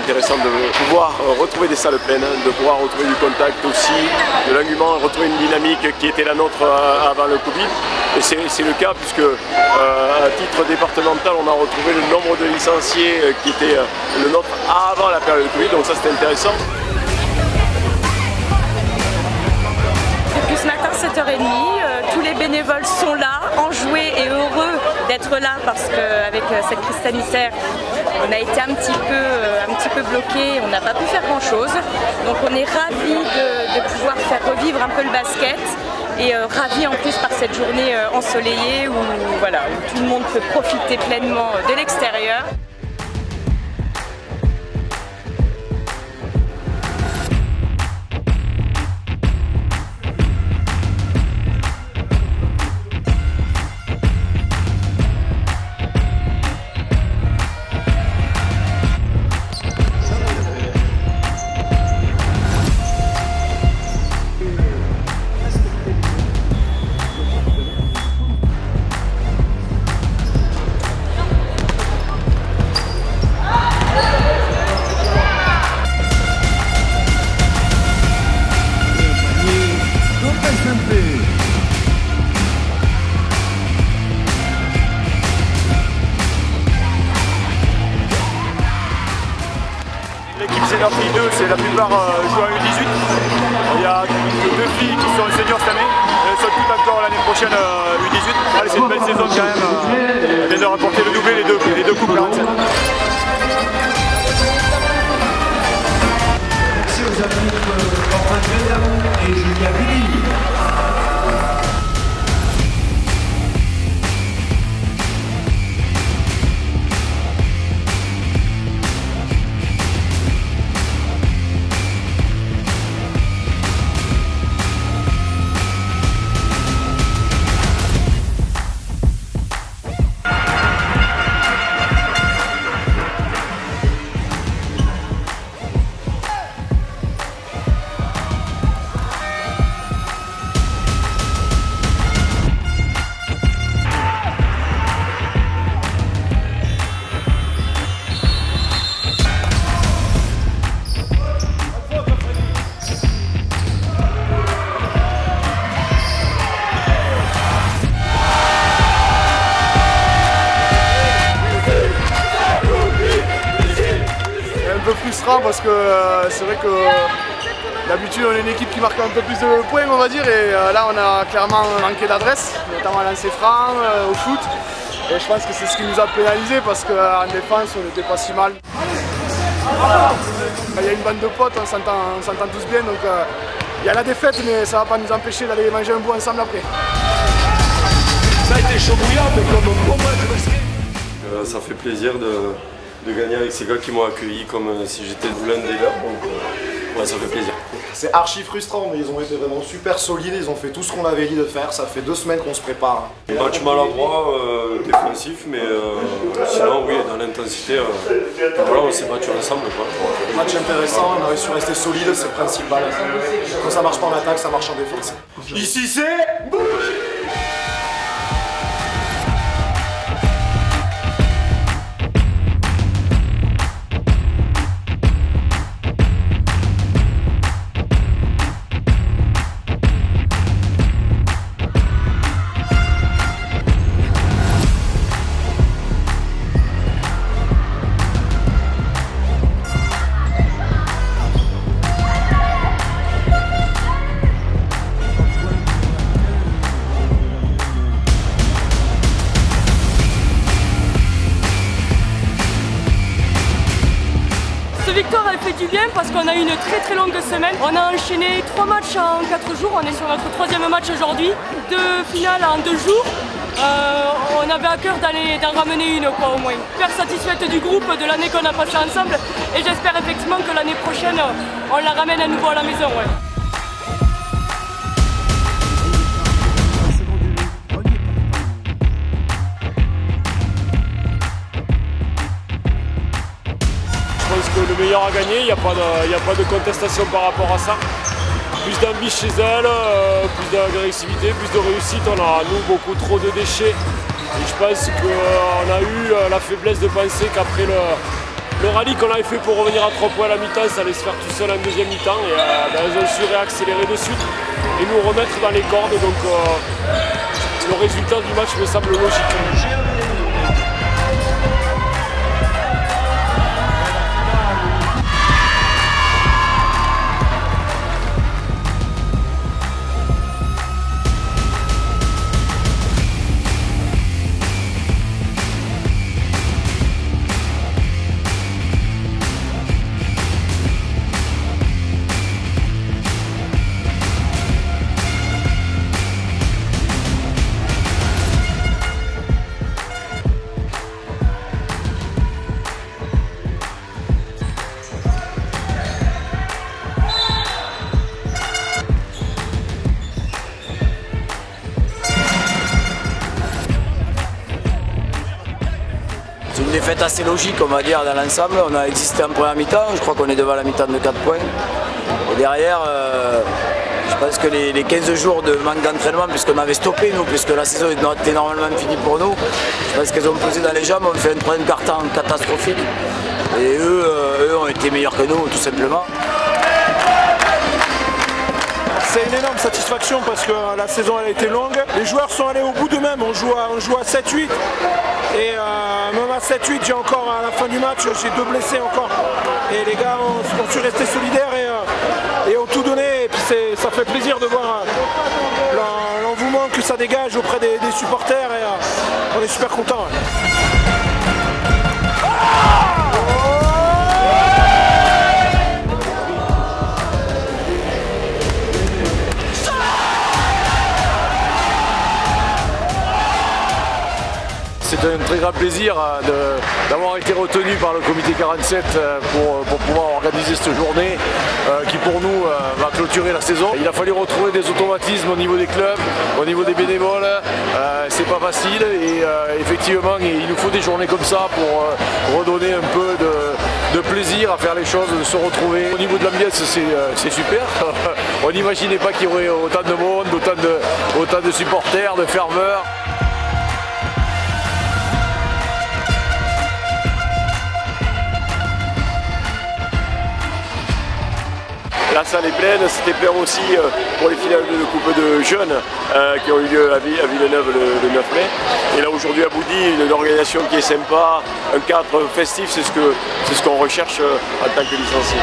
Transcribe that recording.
intéressant de pouvoir retrouver des salles pleines, de pouvoir retrouver du contact aussi, de l'engouement, retrouver une dynamique qui était la nôtre avant le Covid. Et c'est le cas puisque à titre départemental, on a retrouvé le nombre de licenciés qui était le nôtre avant la période de Covid, donc ça c'était intéressant. Depuis ce matin 7h30, tous les bénévoles sont là, enjoués et heureux d'être là parce qu'avec cette crise sanitaire, on a été un petit peu bloqués, on n'a pas pu faire grand chose. Donc on est ravis de pouvoir faire revivre un peu le basket et ravis en plus par cette journée ensoleillée où tout le monde peut profiter pleinement de l'extérieur. L'équipe senior filles 2, c'est la plupart jouent en U18. Il y a deux filles qui sont seniors cette année. Elles sont toutes encore l'année prochaine U18. Allez, c'est une belle saison quand même. Elles viennent de remporter le doublé, les deux coupes 47. Merci aux arbitres Quentin Grédamon et Julia Billy. Frustrant parce que c'est vrai que d'habitude on est une équipe qui marque un peu plus de points on va dire et là on a clairement manqué d'adresse, notamment à lancer franc, au shoot et je pense que c'est ce qui nous a pénalisé parce qu'en défense on n'était pas si mal. Il y a une bande de potes, on s'entend tous bien donc il y a la défaite mais ça ne va pas nous empêcher d'aller manger un bout ensemble après. Ça a été chaud bouillant mais comme un bon match de basket. Ça fait plaisir de gagner avec ces gars qui m'ont accueilli comme si j'étais l'un des gars, donc ouais, ça fait plaisir. C'est archi frustrant, mais ils ont été vraiment super solides, ils ont fait tout ce qu'on avait dit de faire, ça fait 2 semaines qu'on se prépare. Match maladroit, défensif, mais sinon oui, dans l'intensité, voilà, on s'est battu ensemble. Match intéressant, on a réussi à rester solide, c'est le principal. Quand ça marche pas en attaque, ça marche en défense. Ici c'est... Cette victoire elle fait du bien parce qu'on a eu une très longue semaine. On a enchaîné 3 matchs en 4 jours, on est sur notre 3e match aujourd'hui. 2 finales en 2 jours. On avait à cœur d'en ramener une quoi, au moins. Super satisfaite du groupe, de l'année qu'on a passée ensemble et j'espère effectivement que l'année prochaine on la ramène à nouveau à la maison. Ouais. Je pense que le meilleur a gagné, il n'y a pas de contestation par rapport à ça. Plus d'envie chez elle, plus d'agressivité, plus de réussite. On a, nous, beaucoup trop de déchets. Et je pense qu'on a eu la faiblesse de penser qu'après Le rallye qu'on avait fait pour revenir à 3 points à la mi-temps, ça allait se faire tout seul en deuxième mi-temps et elles ont su réaccélérer de suite et nous remettre dans les cordes. Donc le résultat du match me semble logique. C'est une défaite assez logique, on va dire, dans l'ensemble. On a existé en première mi-temps, je crois qu'on est devant la mi-temps de 4 points. Et derrière, je pense que les 15 jours de manque d'entraînement, puisqu'on avait stoppé, nous, puisque la saison était normalement finie pour nous, je pense qu'elles ont pesé dans les jambes, on fait un troisième quart-temps catastrophique. Et eux ont été meilleurs que nous, tout simplement. C'est une énorme satisfaction parce que la saison elle a été longue. Les joueurs sont allés au bout d'eux-mêmes, on joue à 7-8 et même à 7-8 j'ai encore à la fin du match j'ai 2 blessés encore. Et les gars ont su rester solidaires et ont tout donné et puis ça fait plaisir de voir l'engouement que ça dégage auprès des supporters et on est super contents. C'est un très grand plaisir d'avoir été retenu par le comité 47 pour pouvoir organiser cette journée qui pour nous va clôturer la saison. Il a fallu retrouver des automatismes au niveau des clubs, au niveau des bénévoles, c'est pas facile et effectivement il nous faut des journées comme ça pour redonner un peu de plaisir à faire les choses, de se retrouver. Au niveau de l'ambiance c'est super, on n'imaginait pas qu'il y aurait autant de monde, autant de supporters, de ferveur. La salle est pleine, c'était plein aussi pour les finales de Coupe de Jeunes qui ont eu lieu à Villeneuve le 9 mai. Et là aujourd'hui à Boudy, une organisation qui est sympa, un cadre festif, c'est ce qu'on recherche en tant que licencié.